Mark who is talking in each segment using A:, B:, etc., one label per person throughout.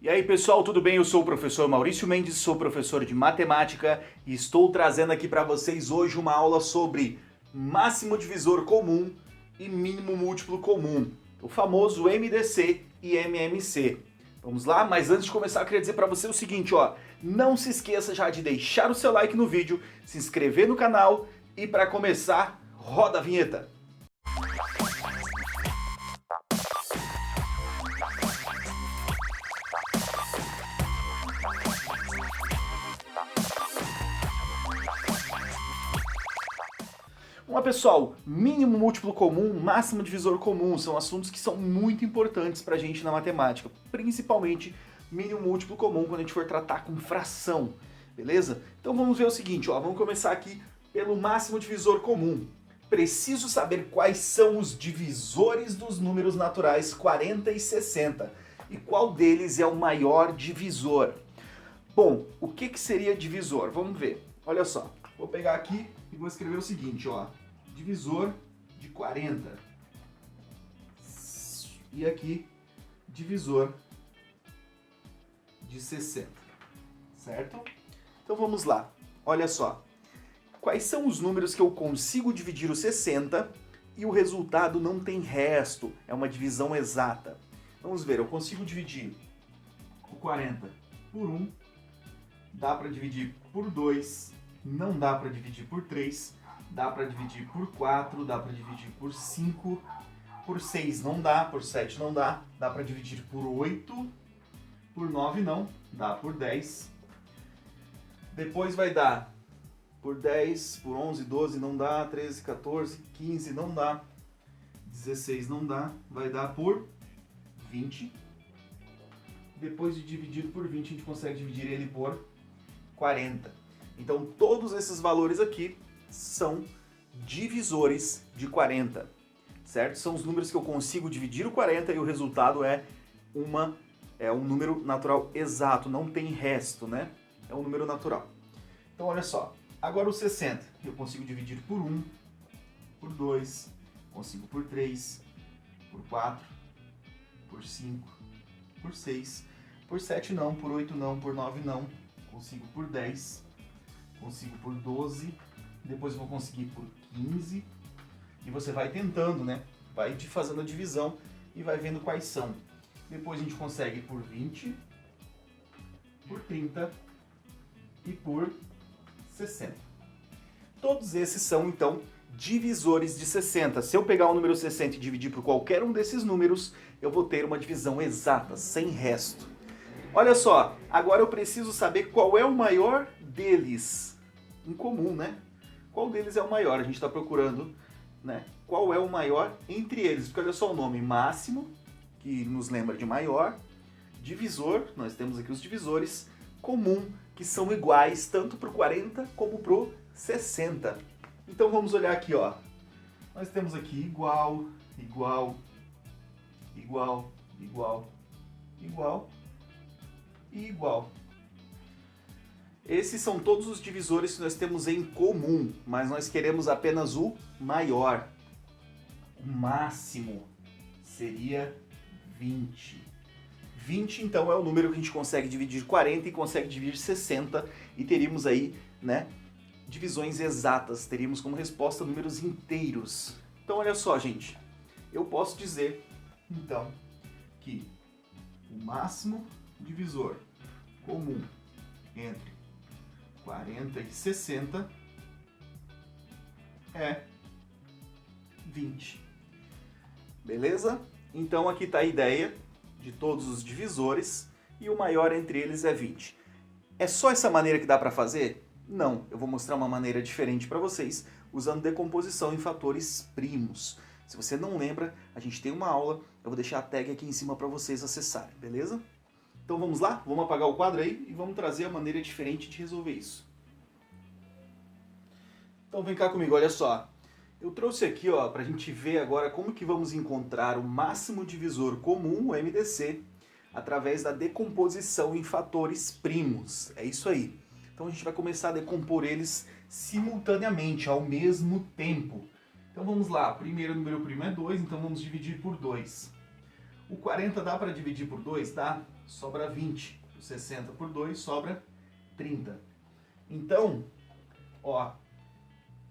A: E aí pessoal, tudo bem? Eu sou o professor Maurício Mendes, sou professor de matemática e estou trazendo aqui para vocês hoje uma aula sobre máximo divisor comum e mínimo múltiplo comum, o famoso MDC e MMC. Vamos lá? Mas antes de começar eu queria dizer para você o seguinte, ó, não se esqueça já de deixar o seu like no vídeo, se inscrever no canal e para começar, roda a vinheta! Pessoal, mínimo múltiplo comum, máximo divisor comum, são assuntos que são muito importantes pra gente na matemática, principalmente mínimo múltiplo comum quando a gente for tratar com fração, beleza? Então vamos ver o seguinte, ó, vamos começar aqui pelo máximo divisor comum. Preciso saber quais são os divisores dos números naturais 40 e 60 e qual deles é o maior divisor. Bom, o que seria divisor? Vamos ver. Olha só, vou pegar aqui e vou escrever o seguinte, ó. Divisor de 40. E aqui, divisor de 60. Certo? Então vamos lá. Olha só. Quais são os números que eu consigo dividir o 60 e o resultado não tem resto? É uma divisão exata. Vamos ver, eu consigo dividir o 40 por 1. Dá para dividir por 2. Não dá para dividir por 3. Dá para dividir por 4, dá para dividir por 5, por 6 não dá, por 7 não dá, dá para dividir por 8, por 9 não, dá por 10. Depois vai dar por 10, por 11, 12 não dá, 13, 14, 15 não dá, 16 não dá, vai dar por 20. Depois de dividir por 20 a gente consegue dividir ele por 40. Então todos esses valores aqui são divisores de 40, certo? São os números que eu consigo dividir o 40 e o resultado é um número natural exato, não tem resto, né? É um número natural. Então olha só, agora o 60 eu consigo dividir por 1, por 2, consigo por 3, por 4, por 5, por 6, por 7 não, por 8 não, por 9 não, consigo por 10, consigo por 12, depois eu vou conseguir por 15, e você vai tentando, né? Vai fazendo a divisão e vai vendo quais são. Depois a gente consegue por 20, por 30 e por 60. Todos esses são, então, divisores de 60. Se eu pegar o número 60 e dividir por qualquer um desses números, eu vou ter uma divisão exata, sem resto. Olha só, agora eu preciso saber qual é o maior deles, em comum, né? Qual deles é o maior? A gente está procurando, né? Qual é o maior entre eles? Porque olha só o nome máximo, que nos lembra de maior, divisor, nós temos aqui os divisores, comum, que são iguais tanto para o 40 como para o 60. Então vamos olhar aqui, ó. Nós temos aqui igual, igual, igual, igual, igual e igual. Esses são todos os divisores que nós temos em comum, mas nós queremos apenas o maior. O máximo seria 20. 20, então, é o número que a gente consegue dividir 40 e consegue dividir 60, e teríamos aí, né, divisões exatas, teríamos como resposta números inteiros. Então, olha só, gente, eu posso dizer, então, que o máximo divisor comum entre 40 e 60 é 20. Beleza? Então aqui está a ideia de todos os divisores e o maior entre eles é 20. É só essa maneira que dá para fazer? Não, eu vou mostrar uma maneira diferente para vocês usando decomposição em fatores primos. Se você não lembra, a gente tem uma aula, eu vou deixar a tag aqui em cima para vocês acessarem, beleza? Então vamos lá? Vamos apagar o quadro aí e vamos trazer a maneira diferente de resolver isso. Então vem cá comigo, olha só. Eu trouxe aqui, ó, para a gente ver agora como que vamos encontrar o máximo divisor comum, o MDC, através da decomposição em fatores primos. É isso aí. Então a gente vai começar a decompor eles simultaneamente, ao mesmo tempo. Então vamos lá, primeiro número primo é 2, então vamos dividir por 2. O 40 dá para dividir por 2? Dá. sobra 20. O 60 por 2 sobra 30. Então, ó,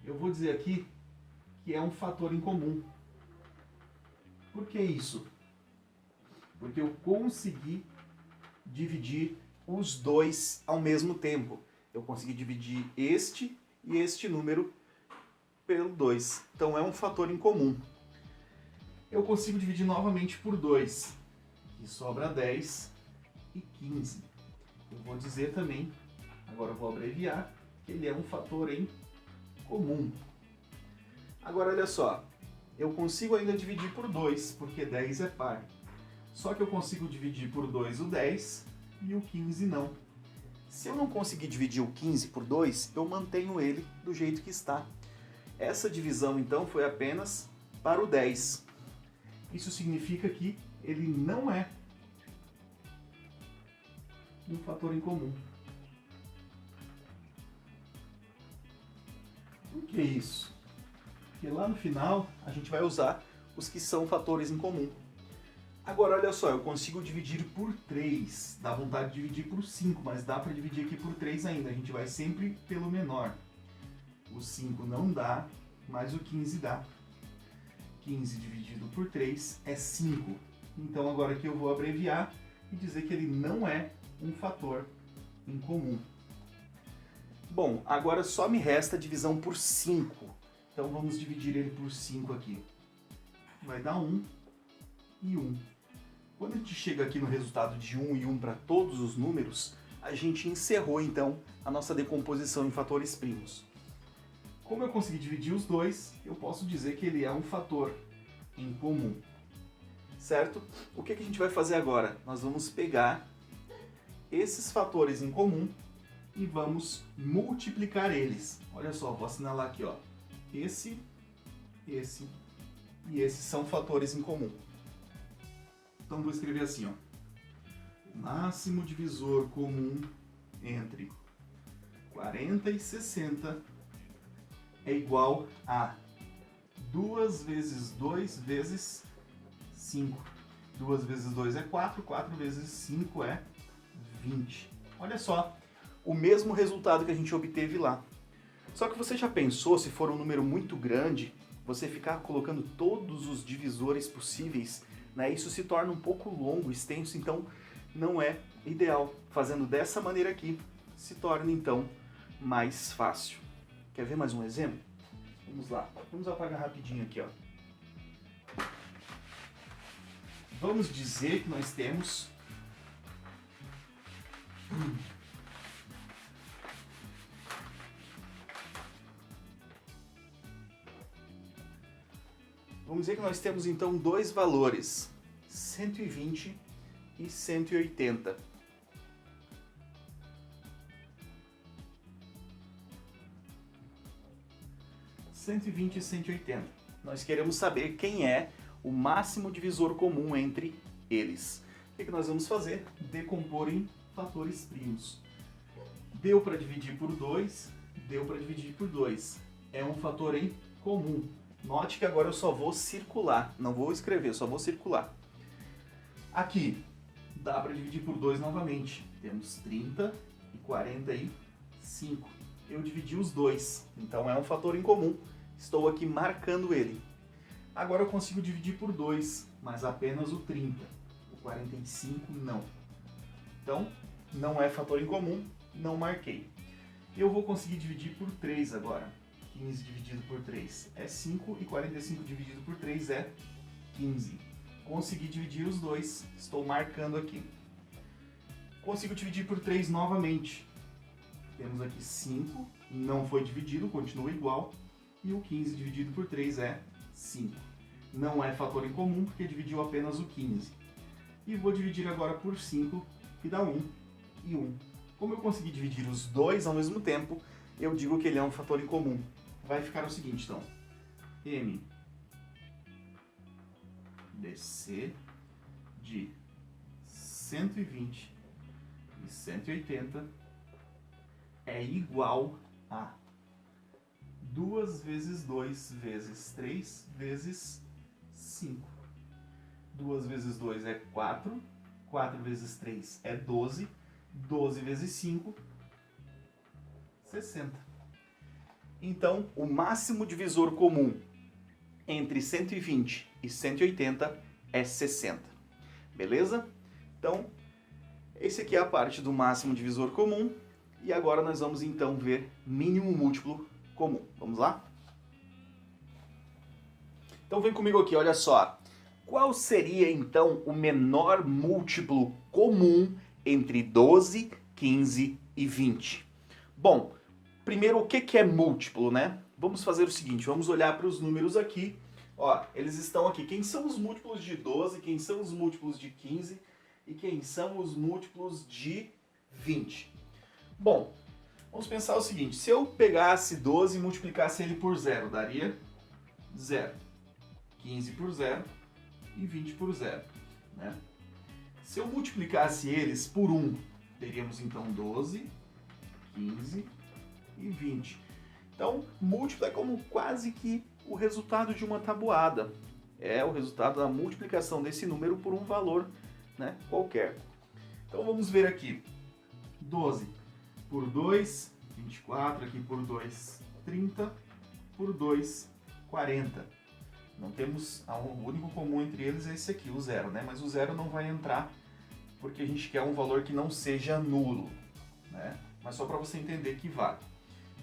A: eu vou dizer aqui que é um fator incomum. Por que isso? Porque eu consegui dividir os dois ao mesmo tempo. Eu consegui dividir este e este número pelo 2. Então é um fator incomum. Eu consigo dividir novamente por 2, que sobra 10 e 15. Eu vou dizer também, agora eu vou abreviar, que ele é um fator em comum. Agora olha só, eu consigo ainda dividir por 2, porque 10 é par. Só que eu consigo dividir por 2 o 10 e o 15 não. Se eu não conseguir dividir o 15 por 2, eu mantenho ele do jeito que está. Essa divisão então foi apenas para o 10. Isso significa que ele não é um fator incomum. Por que isso? Porque lá no final a gente vai usar os que são fatores em comum. Agora olha só, eu consigo dividir por 3. Dá vontade de dividir por 5, mas dá para dividir aqui por 3 ainda. A gente vai sempre pelo menor. O 5 não dá, mas o 15 dá. 15 dividido por 3 é 5. Então agora aqui eu vou abreviar e dizer que ele não é um fator em comum. Bom, agora só me resta a divisão por 5. Então vamos dividir ele por 5 aqui. Vai dar 1 e 1. Quando a gente chega aqui no resultado de 1 e 1 para todos os números, a gente encerrou então a nossa decomposição em fatores primos. Como eu consegui dividir os dois, eu posso dizer que ele é um fator em comum. Certo? O que a gente vai fazer agora? Nós vamos pegar esses fatores em comum e vamos multiplicar eles. Olha só, vou assinalar aqui, ó. Esse e esse são fatores em comum. Então vou escrever assim, ó. O máximo divisor comum entre 40 e 60 é igual a 2 vezes 2 vezes 5. 2 vezes 2 é 4, 4 vezes 5 é 20. Olha só, o mesmo resultado que a gente obteve lá. Só que você já pensou, se for um número muito grande, você ficar colocando todos os divisores possíveis, né? Isso se torna um pouco longo, extenso, então não é ideal. Fazendo dessa maneira aqui, se torna então mais fácil. Quer ver mais um exemplo? Vamos lá, vamos apagar rapidinho aqui, ó. Vamos dizer que nós temos então dois valores, 120 e 180. E 180. Nós queremos saber quem é o máximo divisor comum entre eles. O que nós vamos fazer? Decompor em fatores primos. Deu para dividir por 2, deu para dividir por 2. É um fator em comum. Note que agora eu só vou circular, não vou escrever, só vou circular. Aqui, dá para dividir por 2 novamente. Temos 30 e 45. Eu dividi os dois, então é um fator em comum. Estou aqui marcando ele. Agora eu consigo dividir por 2, mas apenas o 30. O 45 não. Então, não é fator em comum, não marquei. Eu vou conseguir dividir por 3 agora. 15 dividido por 3 é 5 e 45 dividido por 3 é 15. Consegui dividir os dois, estou marcando aqui. Consigo dividir por 3 novamente. Temos aqui 5, não foi dividido, continua igual. E o 15 dividido por 3 é 5. Não é fator em comum, porque dividiu apenas o 15. E vou dividir agora por 5, que dá 1 e 1. Como eu consegui dividir os dois ao mesmo tempo, eu digo que ele é um fator em comum. Vai ficar o seguinte, então. M dC de 120 e 180 é igual a 2 vezes 2 vezes 3 vezes 5. 2 vezes 2 é 4. 4 vezes 3 é 12. 12 vezes 5, 60. Então, o máximo divisor comum entre 120 e 180 é 60. Beleza? Então, esse aqui é a parte do máximo divisor comum. E agora nós vamos então ver mínimo múltiplo comum. Vamos lá? Então vem comigo aqui, olha só. Qual seria então o menor múltiplo comum entre 12, 15 e 20? Bom, primeiro o que é múltiplo, né? Vamos fazer o seguinte, vamos olhar para os números aqui. Ó, eles estão aqui. Quem são os múltiplos de 12, quem são os múltiplos de 15 e quem são os múltiplos de 20? Bom, vamos pensar o seguinte, se eu pegasse 12 e multiplicasse ele por 0, daria 0. 15 por 0 e 20 por 0. Né? Se eu multiplicasse eles por 1, teríamos então 12, 15 e 20. Então, múltiplo é como quase que o resultado de uma tabuada. É o resultado da multiplicação desse número por um valor, né, qualquer. Então vamos ver aqui. 12 por 2, 24, aqui por 2, 30, por 2, 40. Não temos, o único comum entre eles é esse aqui, o 0, né? Mas o 0 não vai entrar porque a gente quer um valor que não seja nulo, né? Mas só para você entender que vale.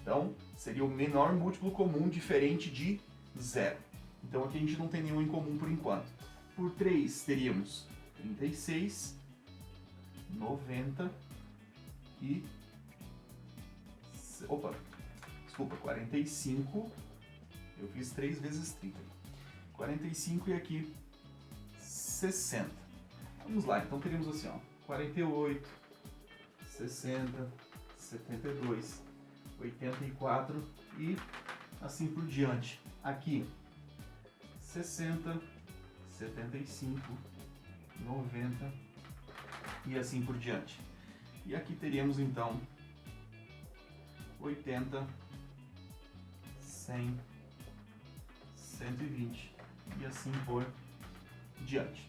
A: Então, seria o menor múltiplo comum diferente de 0. Então aqui a gente não tem nenhum em comum por enquanto. Por 3 teríamos 36, 90 e... Opa, desculpa, 45. Eu fiz 3 vezes 30. 45 e aqui 60. Vamos lá, então teríamos assim, ó, 48, 60, 72, 84 e assim por diante. Aqui 60, 75, 90 e assim por diante. E aqui teríamos então 80, 100, 120 e assim por diante.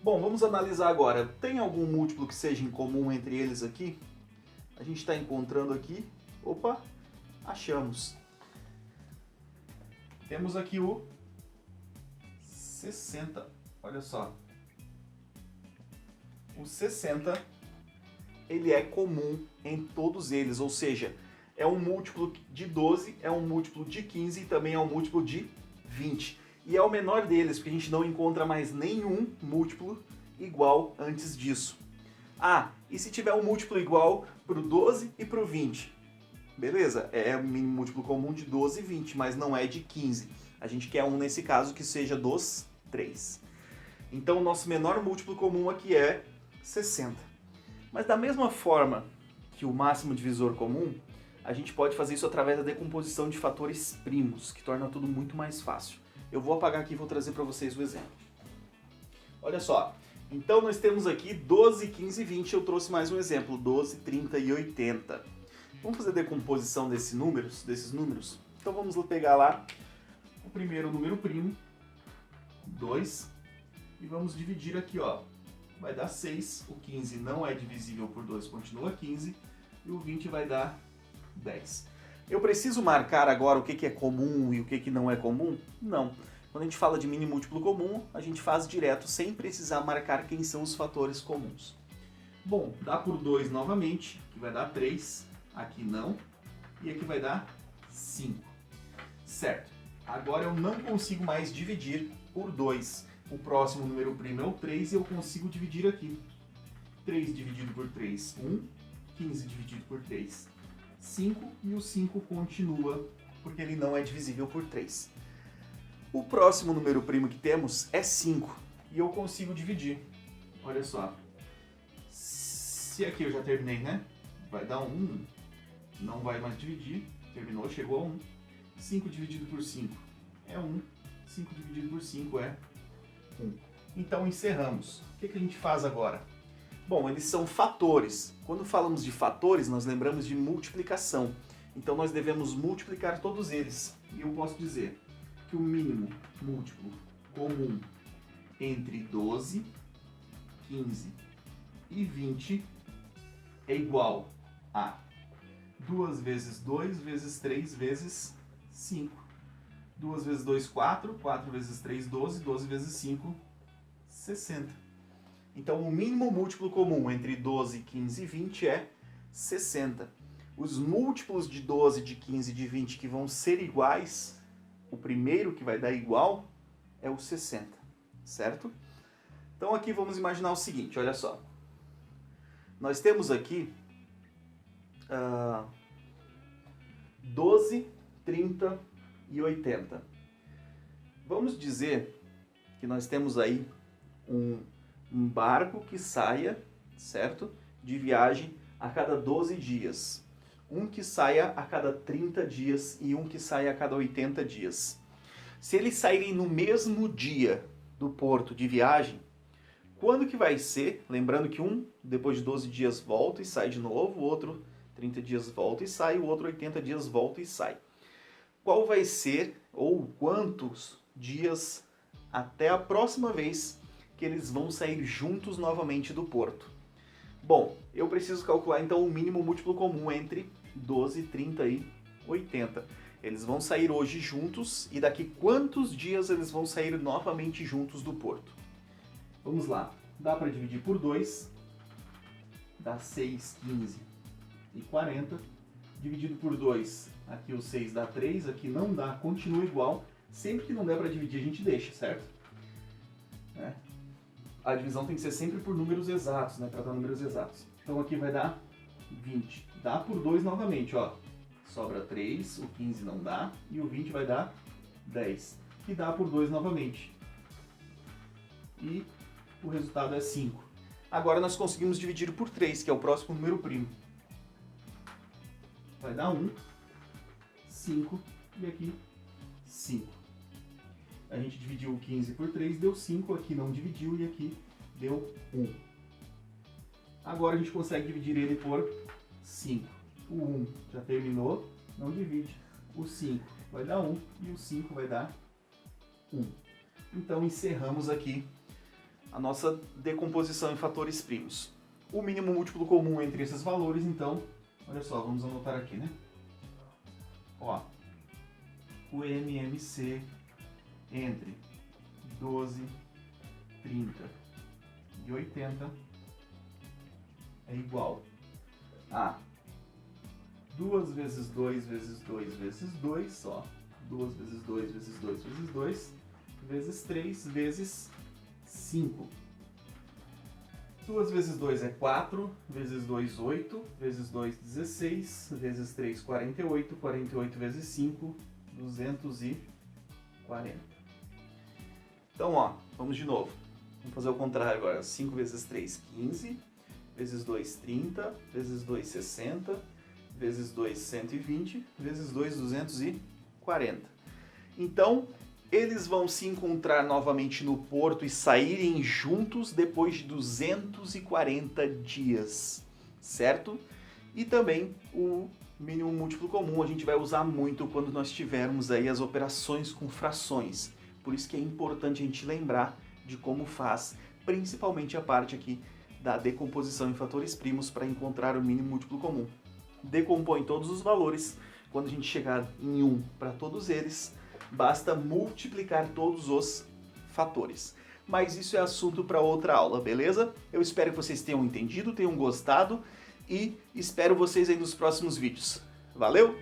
A: Bom, vamos analisar agora. Tem algum múltiplo que seja em comum entre eles aqui? A gente está encontrando aqui. Opa, achamos. Temos aqui o 60. Olha só. O 60, ele é comum em todos eles, ou seja, é um múltiplo de 12, é um múltiplo de 15 e também é um múltiplo de 20. E é o menor deles, porque a gente não encontra mais nenhum múltiplo igual antes disso. Ah, e se tiver um múltiplo igual para o 12 e para o 20? Beleza, é o mínimo múltiplo comum de 12 e 20, mas não é de 15. A gente quer um nesse caso que seja dos 3. Então o nosso menor múltiplo comum aqui é 60. Mas da mesma forma que o máximo divisor comum, a gente pode fazer isso através da decomposição de fatores primos, que torna tudo muito mais fácil. Eu vou apagar aqui e vou trazer para vocês o exemplo. Olha só, então nós temos aqui 12, 15 e 20, eu trouxe mais um exemplo, 12, 30 e 80. Vamos fazer a decomposição desses números? Então vamos pegar lá o primeiro número primo, 2, e vamos dividir aqui, ó. Vai dar 6, o 15 não é divisível por 2, continua 15, e o 20 vai dar 10. Eu preciso marcar agora o que é comum e o que não é comum? Não. Quando a gente fala de mínimo múltiplo comum, a gente faz direto, sem precisar marcar quem são os fatores comuns. Bom, dá por 2 novamente, que vai dar 3, aqui não, e aqui vai dar 5. Certo. Agora eu não consigo mais dividir por 2. O próximo número primo é o 3 e eu consigo dividir aqui. 3 dividido por 3, 1. 15 dividido por 3, 5. E o 5 continua, porque ele não é divisível por 3. O próximo número primo que temos é 5. E eu consigo dividir. Olha só. Se aqui eu já terminei, né? Vai dar 1. Não vai mais dividir. Terminou, chegou a 1. 5 dividido por 5 é 1. 5 dividido por 5 é 1. Então encerramos. O que a gente faz agora? Bom, eles são fatores. Quando falamos de fatores, nós lembramos de multiplicação. Então nós devemos multiplicar todos eles. E eu posso dizer que o mínimo múltiplo comum entre 12, 15 e 20 é igual a 2 vezes 2 vezes 3 vezes 5. 2 vezes 2, 4. 4 vezes 3, 12. 12 vezes 5, 60. Então, o mínimo múltiplo comum entre 12, 15 e 20 é 60. Os múltiplos de 12, de 15 e de 20 que vão ser iguais, o primeiro que vai dar igual é o 60, certo? Então, aqui vamos imaginar o seguinte, olha só. Nós temos aqui 12, 30 e 80. Vamos dizer que nós temos aí um barco que saia, certo? De viagem a cada 12 dias. Um que saia a cada 30 dias e um que saia a cada 80 dias. Se eles saírem no mesmo dia do porto de viagem, quando que vai ser? Lembrando que um, depois de 12 dias, volta e sai de novo, o outro 30 dias volta e sai, o outro 80 dias volta e sai. Qual vai ser, ou quantos dias até a próxima vez que eles vão sair juntos novamente do porto? Bom, eu preciso calcular então o mínimo múltiplo comum entre 12, 30 e 80. Eles vão sair hoje juntos e daqui quantos dias eles vão sair novamente juntos do porto? Vamos lá, dá para dividir por 2, dá 6, 15 e 40. Dividido por 2, aqui o 6 dá 3, aqui não dá, continua igual. Sempre que não der para dividir a gente deixa, certo? A divisão tem que ser sempre por números exatos, né? Para dar números exatos. Então aqui vai dar 20. Dá por 2 novamente, ó. Sobra 3, o 15 não dá, e o 20 vai dar 10. Que dá por 2 novamente. E o resultado é 5. Agora nós conseguimos dividir por 3, que é o próximo número primo. Vai dar 1, 5 e aqui 5. A gente dividiu o 15 por 3, deu 5, aqui não dividiu e aqui deu 1. Agora a gente consegue dividir ele por 5. O 1 já terminou, não divide. O 5 vai dar 1 e o 5 vai dar 1. Então encerramos aqui a nossa decomposição em fatores primos. O mínimo múltiplo comum entre esses valores, então, olha só, vamos anotar aqui, né? Ó, o MMC entre 12, 30 e 80 é igual a 2 vezes 2 vezes 2 vezes 2, ó, 2 vezes 2 vezes 2 vezes 2, vezes 3 vezes 5. 2 vezes 2 é 4, vezes 2, 8, vezes 2, 16, vezes 3, 48, 48 vezes 5, 240. Então, ó, vamos de novo. Vamos fazer o contrário agora. 5 vezes 3, 15, vezes 2, 30, vezes 2, 60, vezes 2, 120, vezes 2, 240. Então, eles vão se encontrar novamente no porto e saírem juntos depois de 240 dias, certo? E também o mínimo múltiplo comum a gente vai usar muito quando nós tivermos aí as operações com frações. Por isso que é importante a gente lembrar de como faz, principalmente a parte aqui da decomposição em fatores primos para encontrar o mínimo múltiplo comum. Decompõe todos os valores, quando a gente chegar em 1 para todos eles, basta multiplicar todos os fatores. Mas isso é assunto para outra aula, beleza? Eu espero que vocês tenham entendido, tenham gostado e espero vocês aí nos próximos vídeos. Valeu!